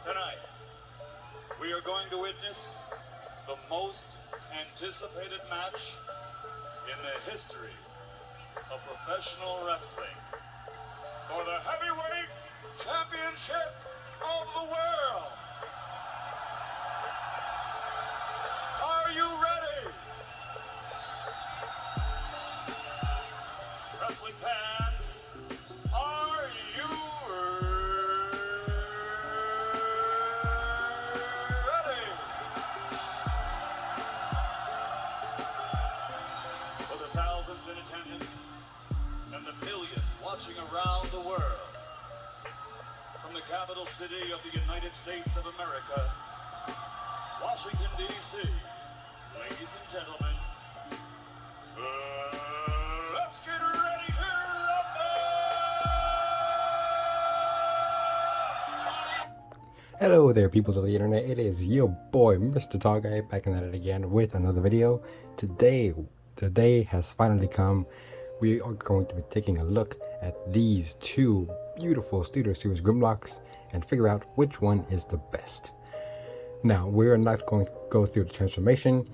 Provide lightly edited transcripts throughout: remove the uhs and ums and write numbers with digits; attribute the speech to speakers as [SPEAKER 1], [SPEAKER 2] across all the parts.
[SPEAKER 1] Tonight, we are going to witness the most anticipated match in the history of professional wrestling for the heavyweight championship of the world. Are you ready? Wrestling fans, are you ready? For the thousands in attendance and the millions watching around the world, from the capital city of the United States of America, Washington, D.C., ladies and gentlemen, let's get ready to rumble!
[SPEAKER 2] Hello there, peoples of the internet. It is your boy, Mr. Tall Guy, back at it again with another video. Today, the day has finally come. We are going to be taking a look at these two beautiful Studio Series Grimlocks and figure out which one is the best. Now, we're not going to go through the transformation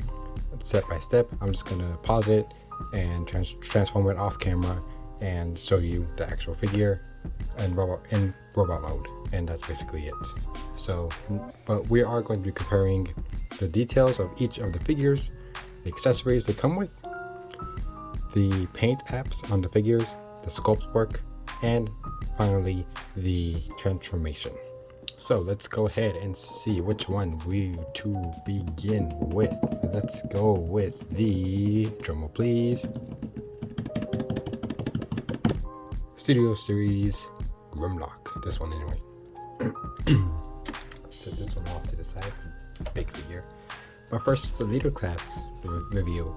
[SPEAKER 2] step by step. I'm just going to pause it and transform it off camera and show you the actual figure in robot mode, and that's basically it. So, but we are going to be comparing the details of each of the figures, the accessories they come with, the paint apps on the figures, the sculpt work, and finally the transformation. So let's go ahead and see which one we to begin with. Let's go with the drumroll please. Studio Series Grimlock. This one anyway. Set this one off to the side. It's a big figure. But first, the leader class review.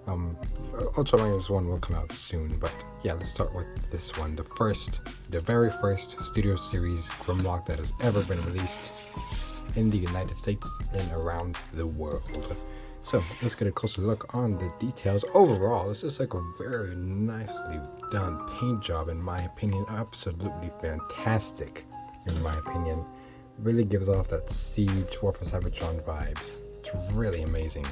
[SPEAKER 2] Ultramarines one will come out soon, but yeah, let's start with this one. The very first Studio Series Grimlock that has ever been released in the United States and around the world. So let's get a closer look on the details. Overall, this is like a very nicely done paint job, in my opinion. Absolutely fantastic, in my opinion. Really gives off that Siege War for Cybertron vibes. It's really amazing.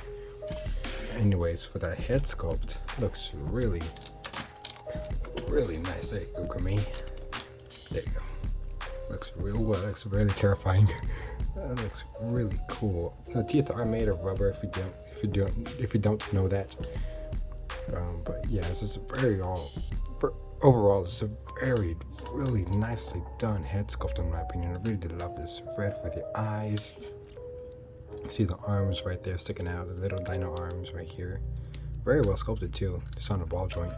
[SPEAKER 2] Anyways, for that head sculpt, looks really nice. There you go, Grimmy. There you go. Looks real well. Looks really terrifying. That looks really cool. The teeth are made of rubber. If you don't know that. But yeah, this is overall, it's a really nicely done head sculpt, in my opinion. I really did love this. Red for the eyes. See the arms right there sticking out, the little dino arms right here. Very well sculpted too, just on the ball joint.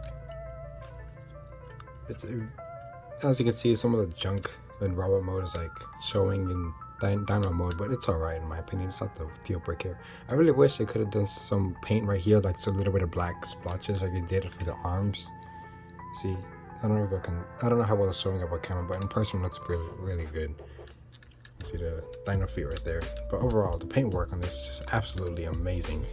[SPEAKER 2] As you can see, some of the junk in robot mode is like showing in dino mode, but it's alright in my opinion. It's not the deal breaker. I really wish they could have done some paint right here, like a little bit of black splotches like they did for the arms. See, I don't know how well it's showing up on camera, but in person it looks really good. See the dino feet right there. But overall, the paint work on this is just absolutely amazing.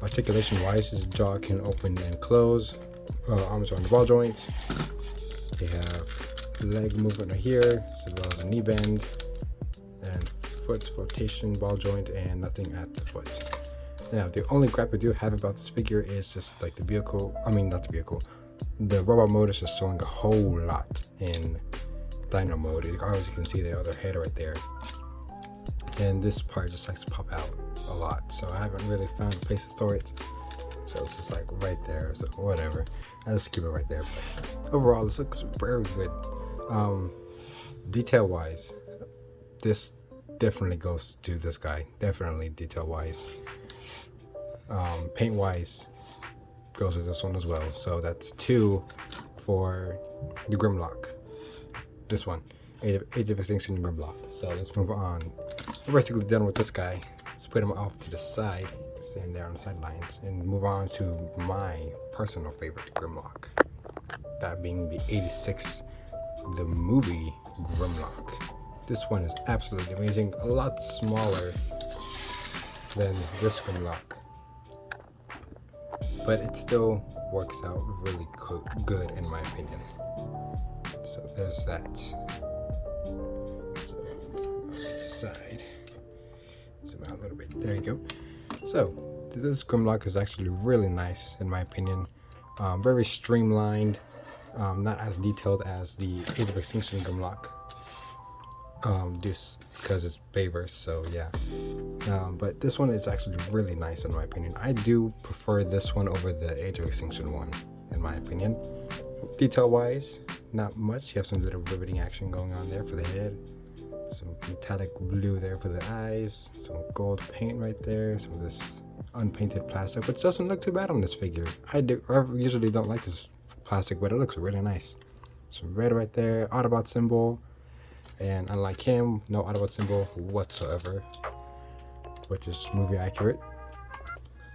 [SPEAKER 2] Articulation wise, his jaw can open and close. Arms are on the ball joints. They have leg movement right here, as well as a knee bend, and foot flotation, ball joint, and nothing at the foot. Now, the only gripe I do have about this figure is just like the robot mode is just showing a whole lot in dino mode. As you can see, the other head right there, and this part just likes to pop out a lot, so I haven't really found a place to store it, so it's just like right there. So whatever, I'll just keep it right there. But overall, this looks very good. Detail wise, this definitely goes to this guy. Definitely detail wise. Paint wise goes to this one as well, so that's 2 for the Grimlock. This one, Age of Extinction Grimlock. So let's move on. We're basically done with this guy. Let's put him off to the side, stand there on the sidelines, and move on to my personal favorite Grimlock. That being the 86, the movie Grimlock. This one is absolutely amazing. A lot smaller than this Grimlock, but it still works out really good in my opinion. So there's that. side. Zoom out a little bit. There you go. So this Grimlock is actually really nice in my opinion. Very streamlined. Not as detailed as the Age of Extinction Grimlock. Just because it's Bayverse, so yeah. But this one is actually really nice in my opinion. I do prefer this one over the Age of Extinction one, in my opinion. Detail wise, not much. You have some little riveting action going on there for the head. Some metallic blue there for the eyes. Some gold paint right there. Some of this unpainted plastic, which doesn't look too bad on this figure. I usually don't like this plastic, but it looks really nice. Some red right there, Autobot symbol, and unlike him, no Autobot symbol whatsoever, which is movie accurate.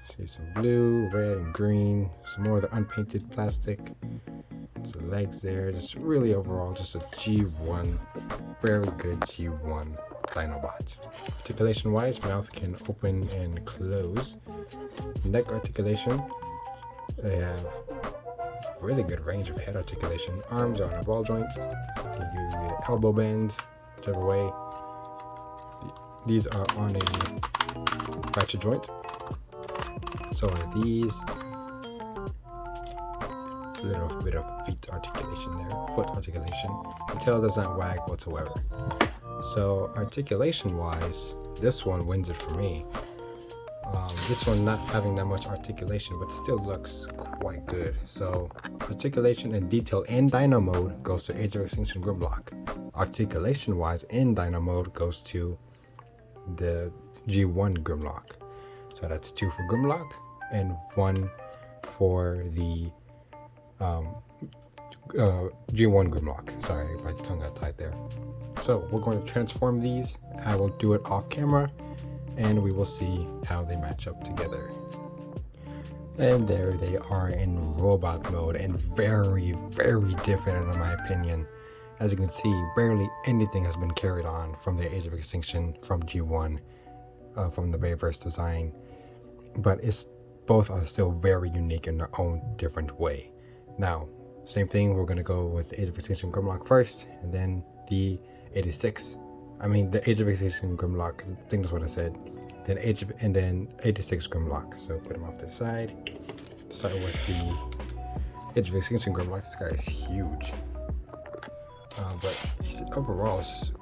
[SPEAKER 2] See some blue, red, and green. Some more of the unpainted plastic. Some legs there. Just really overall, just a G1, very good G1 Dinobot. Articulation wise, mouth can open and close. Neck articulation, they have really good range of head articulation. Arms are on a ball joint. You can do elbow bend, whichever way. These are on a ratchet joint. So are these. A little bit of feet articulation there, foot articulation. The tail does not wag whatsoever. So articulation wise, this one wins it for me. This one not having that much articulation, but still looks quite good. So articulation and detail in Dino mode goes to Age of Extinction Grimlock. Articulation wise in Dino mode goes to the G1 Grimlock. So that's 2 for Grimlock and 1 for the G1 Grimlock. Sorry, my tongue got tied there. So we're going to transform these. I will do it off camera and we will see how they match up together. And there they are in robot mode, and very, very different in my opinion. As you can see, barely anything has been carried on from the Age of Extinction from G1, from the Bayverse design. But both are still very unique in their own different way. Now, same thing, we're going to go with the Age of Extinction Grimlock first, and then the the Age of Extinction Grimlock, I think that's what I said. Then 86 Grimlock. So put them off to the side. Start with the Age of Extinction Grimlock. This guy is huge. But overall, it's just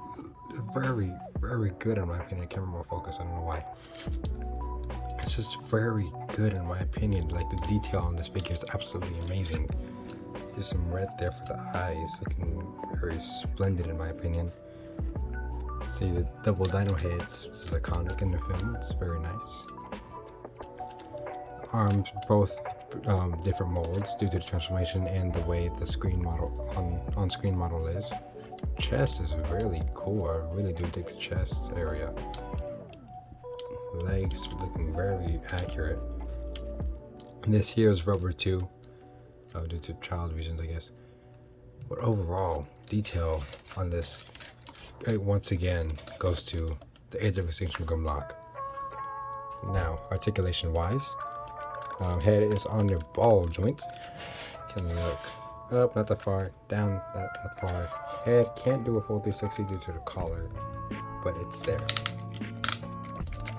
[SPEAKER 2] very, very good in my opinion. Camera more focus, I don't know why. It's just very good in my opinion. Like the detail on this figure is absolutely amazing. There's some red there for the eyes, looking very splendid in my opinion. See the double dino heads, which is iconic in the film. It's very nice. Arms, both different molds due to the transformation and the way the screen model on-screen model is. Chest is really cool. I really do dig the chest area. Legs looking very accurate. And this here is rubber too, due to child reasons, I guess. But overall, detail on this, once again, goes to the Age of Extinction Grimlock. Now, articulation wise, head is on the ball joint. Can look up, not that far, down, not that far. Head can't do a full 360 due to the collar, but it's there.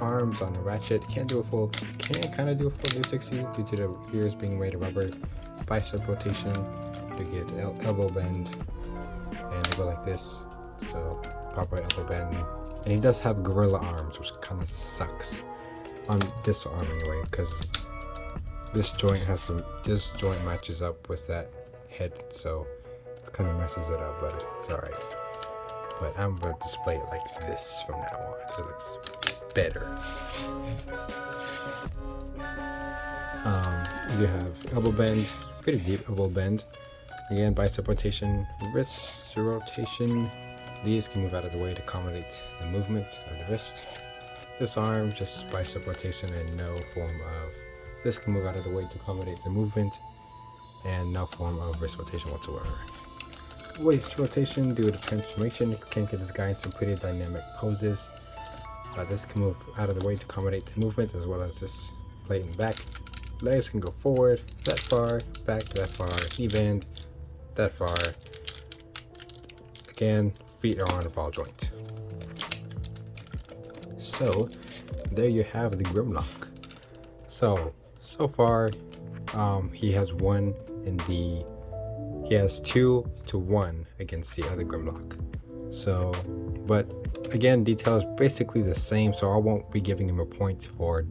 [SPEAKER 2] Arms on the ratchet, can kind of do a full 360 due to the ears being made of rubber. Bicep rotation to get elbow bend, and they go like this, so proper elbow bend. And he does have gorilla arms, which kind of sucks on this arm anyway, because this joint matches up with that head, so it kind of messes it up, but it's alright. But I'm going to display it like this from now on because it looks better. You have elbow bend, pretty deep elbow bend. Again, bicep rotation, wrist rotation. These can move out of the way to accommodate the movement of the wrist. This arm, just bicep rotation and no form of. This can move out of the way to accommodate the movement and no form of wrist rotation whatsoever. Waist rotation due to transformation. You can get this guy in some pretty dynamic poses. This can move out of the way to accommodate the movement, as well as this plate in the back. Legs can go forward, that far, back that far, knee bend, that far. Again, feet are on a ball joint. So there you have the Grimlock. So far, he has won in the. He has 2-1 against the other Grimlock. So, but again, detail is basically the same. So I won't be giving him a point for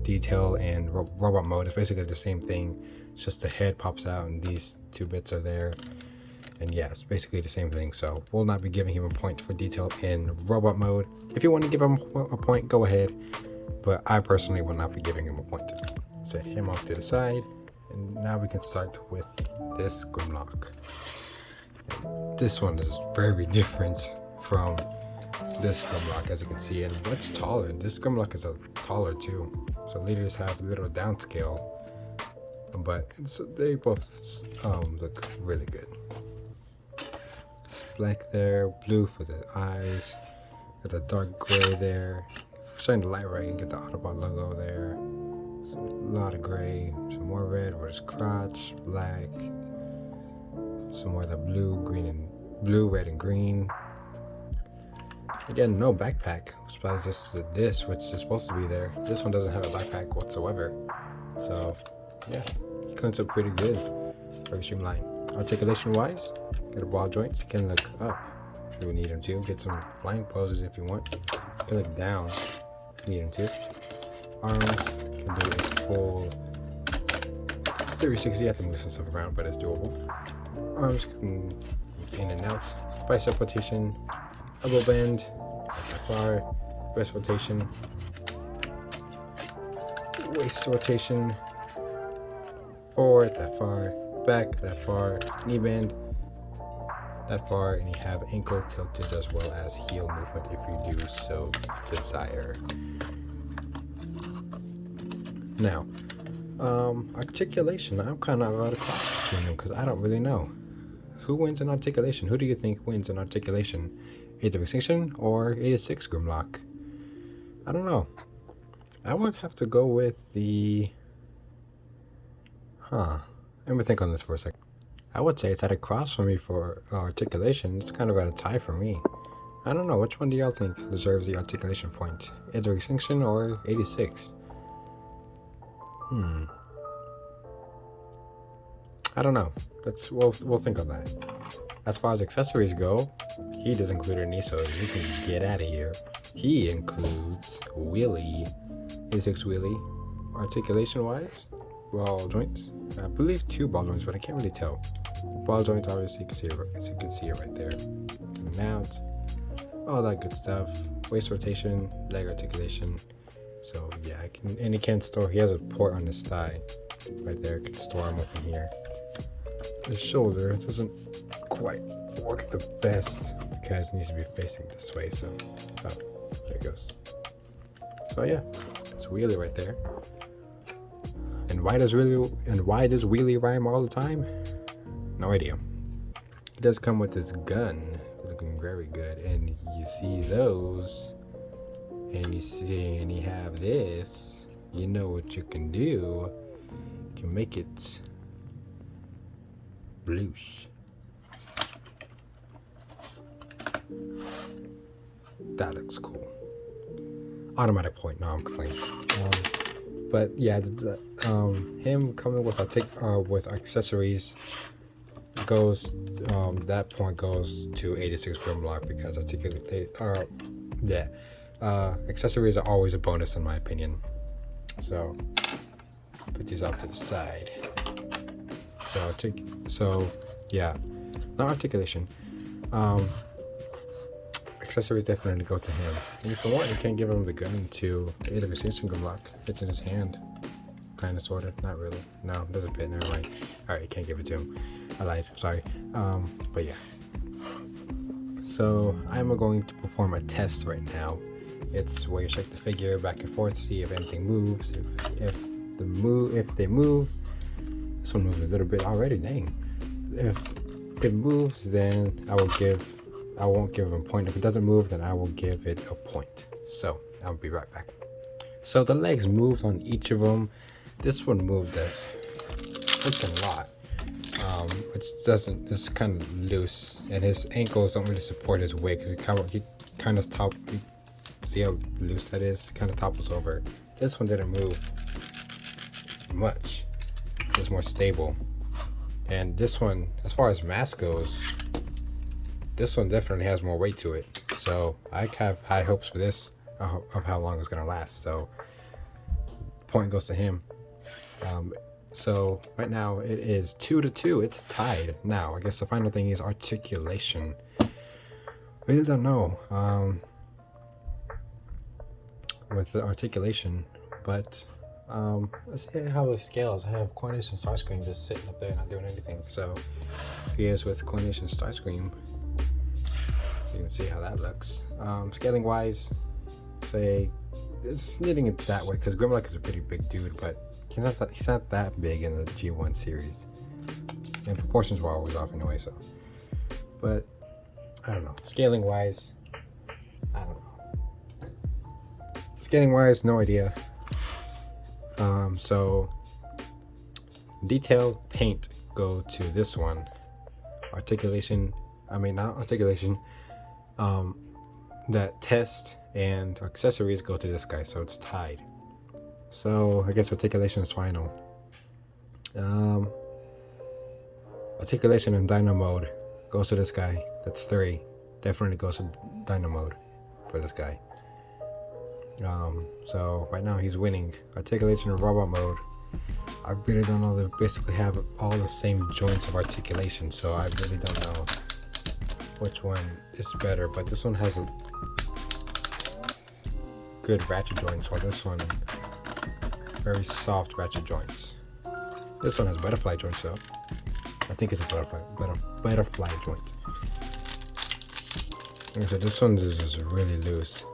[SPEAKER 2] detail and robot mode. It's basically the same thing. It's just the head pops out and these 2 bits are there. And yeah, it's basically the same thing. So we'll not be giving him a point for detail in robot mode. If you want to give him a point, go ahead. But I personally will not be giving him a point. Set him off to the side. And now we can start with this Grimlock. This one is very different from this Grimlock, as you can see, and much taller. This Grimlock is taller too. So leaders have a little downscale, but they both look really good. Black there, blue for the eyes, got the dark gray there. Shine the light right and get the Autobot logo there. So a lot of gray, some more red where it's crotch, black, some more of the blue, red and green. Again, no backpack, which is just this, which is supposed to be there. This one doesn't have a backpack whatsoever. So yeah, it cleans up pretty good. Very streamlined. Articulation wise, get a ball joint. You can look up if you need him to. Get some flying poses if you want. You can look down if you need him to. Arms, you can do a full 360. I have to move some stuff around, but it's doable. Arms can in and out. Bicep rotation, elbow bend, that far. Wrist rotation, waist rotation, forward that far, back that far, knee bend that far, and you have ankle tilted as well as heel movement if you do so desire. Now, articulation, I'm kind of out of class between them because I don't really know. Who wins in articulation? Who do you think wins in articulation? Either Extinction or 86 Grimlock? I don't know. I would have to go with the... Let me think on this for a second. I would say it's at a cross for me for articulation. It's kind of at a tie for me. I don't know. Which one do y'all think deserves the articulation point? Either Extinction or 86? I don't know. We'll think on that. As far as accessories go, he doesn't include any, so you can get out of here. He includes Wheelie, 86 Wheelie. Articulation wise, ball joints. I believe 2 ball joints, but I can't really tell. Ball joints, obviously you can see it right there. And out, all that good stuff. Waist rotation, leg articulation. So yeah, he can store. He has a port on his thigh, right there. Can store him up in here. His shoulder doesn't quite work the best because it needs to be facing this way. So, there it goes. So yeah, it's Wheelie right there. And why does Wheelie rhyme all the time? No idea. It does come with this gun, looking very good, and you see those, and you have this. You know what you can do? You can make it bloosh. That looks cool. Automatic point. No, I'm complaining. But yeah, him coming with accessories goes. That point goes to 86 Grimlock because accessories are always a bonus in my opinion. So put these off to the side. So yeah, not articulation. Accessories definitely go to him. And if you want, you can give him the gun to either Extinction Grimlock. Fits in his hand. Kind of, sort of. Not really. No, it doesn't fit. Never mind. Alright, you can't give it to him. I lied. Sorry. But yeah. So, I'm going to perform a test right now. It's where you shake the figure back and forth, see if anything moves. If they move. This one moved a little bit already, dang. If it moves, then I won't give him a point. If it doesn't move, then I will give it a point. So I'll be right back. So the legs moved on each of them. This one moved a freaking lot, which it's kind of loose, and his ankles don't really support his weight because he kind of See how loose that is? Kind of topples over. This one didn't move much. It's more stable. And this one, as far as mass goes, this one definitely has more weight to it. So I have high hopes for this, of how long it's gonna last. So point goes to him. So right now it is 2-2. It's tied. Now I guess the final thing is articulation. Really don't know with the articulation, but let's see how it scales. I have Coronation Starscream just sitting up there not doing anything. So here is with Coronation Starscream. You can see how that looks. Scaling wise, say it's knitting it that way because Grimlock is a pretty big dude, but he's not that big in the G1 series, and proportions were always off anyway. So, but I don't know. Scaling wise, I don't know. Scaling wise, no idea. So detail, paint go to this one. Articulation, I mean not articulation. That test and accessories go to this guy, so it's tied. So I guess articulation is final. Articulation in Dino mode goes to this guy. That's 3. Definitely goes to Dino mode for this guy. So right now he's winning. Articulation in robot mode, I really don't know. They basically have all the same joints of articulation, so I really don't know which one is better. But this one has a good ratchet joints, while this one very soft ratchet joints. This one has butterfly joints though. I think it's a butterfly joint. Like I said, this one is just really loose.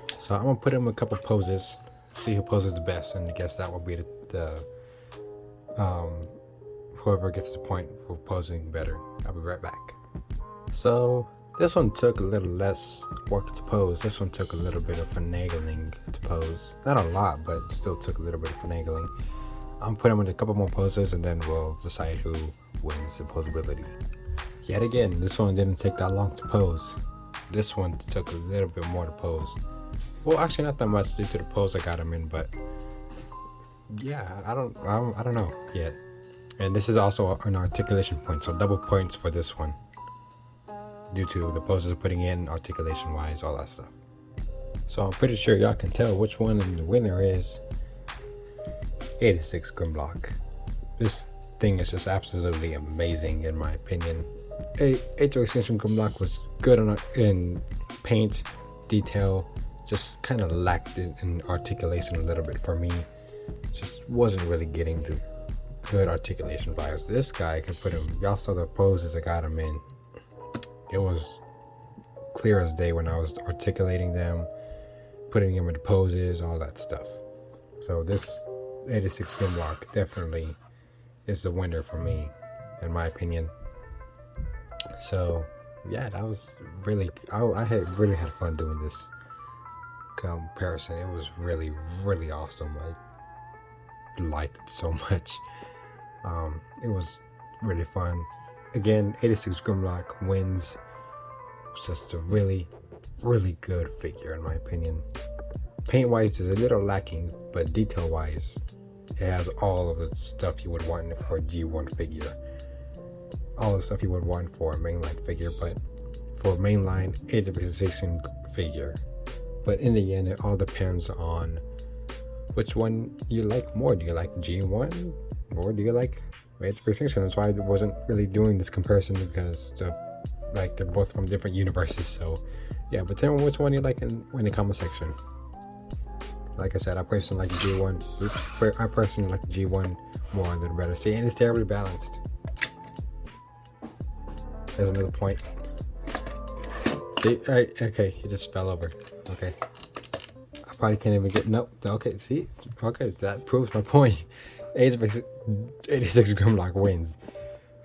[SPEAKER 2] So I'm gonna put him a couple poses, see who poses the best, and I guess that will be the whoever gets the point for posing better. I'll be right back. So this one took a little less work to pose. This one took a little bit of finagling to pose. Not a lot, but still took a little bit of finagling. I'm putting him in a couple more poses and then we'll decide who wins the posability. Yet again, this one didn't take that long to pose. This one took a little bit more to pose. Well, actually not that much due to the pose I got him in, but yeah, I don't know yet. And this is also an articulation point, so double points for this one due to the poses I'm putting in, articulation wise, all that stuff. So I'm pretty sure y'all can tell which one the winner is. 86 Grimlock. This thing is just absolutely amazing in my opinion. Age-of Extinction Grimlock was good in paint, detail, just kind of lacked in articulation a little bit for me. Just wasn't really getting the good articulation vibes. This guy could put him, y'all saw the poses I got him in. It was clear as day when I was articulating them, putting him in poses, all that stuff. So this 86 Grimlock definitely is the winner for me, in my opinion. So yeah, that was really, I had really had fun doing this comparison. It was really awesome. I liked it so much. It was really fun. Again, 86 Grimlock wins. It's just a really good figure in my opinion. Paint wise is a little lacking, but detail wise it has all of the stuff you would want for a G1 figure. All the stuff you would want for a mainline figure, but for a mainline, it's a presentation figure. But in the end, it all depends on which one you like more. Do you like G1 or do you like Age of Extinction? That's why I wasn't really doing this comparison, because they're both from different universes. So yeah, but tell me which one you like in the comment section. Like I said, I personally like the G1. I personally like the G1 more than the better. See, and it's terribly balanced. There's another point. See, okay, it just fell over. Okay, I probably can't even get, nope. Okay, see, okay, that proves my point. 86 Grimlock wins.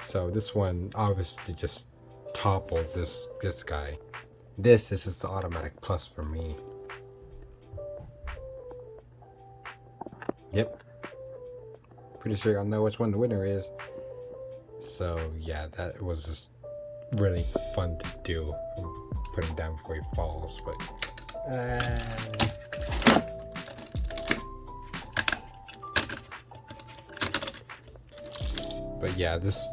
[SPEAKER 2] So this one obviously just toppled this guy. This is just the automatic plus for me. Yep, pretty sure y'all know which one the winner is. So yeah, that was just really fun to do. Put him down before he falls, but But yeah, this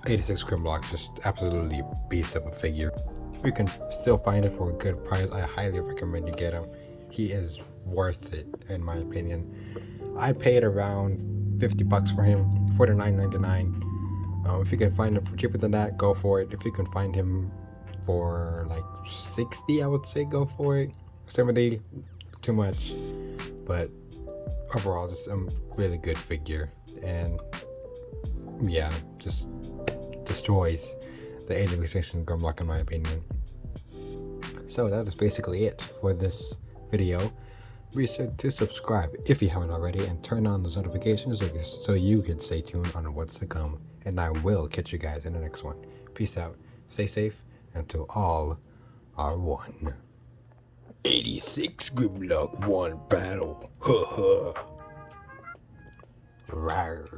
[SPEAKER 2] 86 Grimlock just absolutely beast of a figure. If you can still find it for a good price, I highly recommend you get him. He is worth it in my opinion. I paid around 50 bucks for him, $49.99. If you can find him for cheaper than that, go for it. If you can find him for like 60, I would say go for it. 70, too much. But overall, just a really good figure. And yeah, just destroys the 86 Grimlock in my opinion. So that is basically it for this video. Be sure to subscribe if you haven't already and turn on those notifications so you can stay tuned on what's to come. And I will catch you guys in the next one. Peace out, stay safe, and to all are one. 86 Grimlock won battle. Ha ha. Rawr.